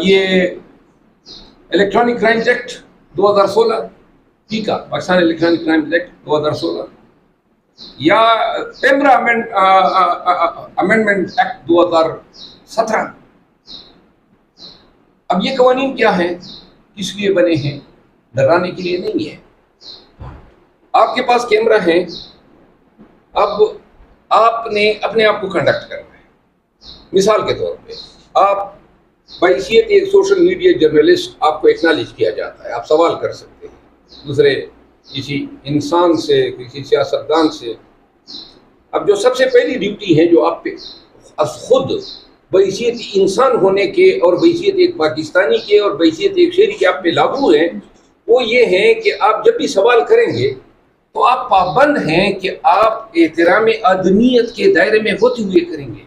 یہ electronic crimes act 2016 کا Pakistan electronic crimes act 2016 یا پیمرا امینڈمنٹ ایکٹ 2017. اب یہ قوانین کیا ہیں، کس لیے بنے ہیں؟ ڈرانے کے لیے نہیں ہے. آپ کے پاس کیمرہ ہیں، اب آپ نے اپنے آپ کو کنڈکٹ کرنا ہے. مثال کے طور پہ آپ بحیثیت ایک سوشل میڈیا جرنلسٹ آپ کو ایکنالج کیا جاتا ہے، آپ سوال کر سکتے ہیں دوسرے کسی انسان سے، کسی سیاستدان سے. اب جو سب سے پہلی ڈیوٹی ہے جو آپ پہ خود بحیثیت انسان ہونے کے اور بحیثیت ایک پاکستانی کے اور بحیثیت ایک شہری کے آپ پہ لاگو ہیں، وہ یہ ہے کہ آپ جب بھی سوال کریں گے تو آپ پابند ہیں کہ آپ احترام آدمیت کے دائرے میں ہوتے ہوئے کریں گے.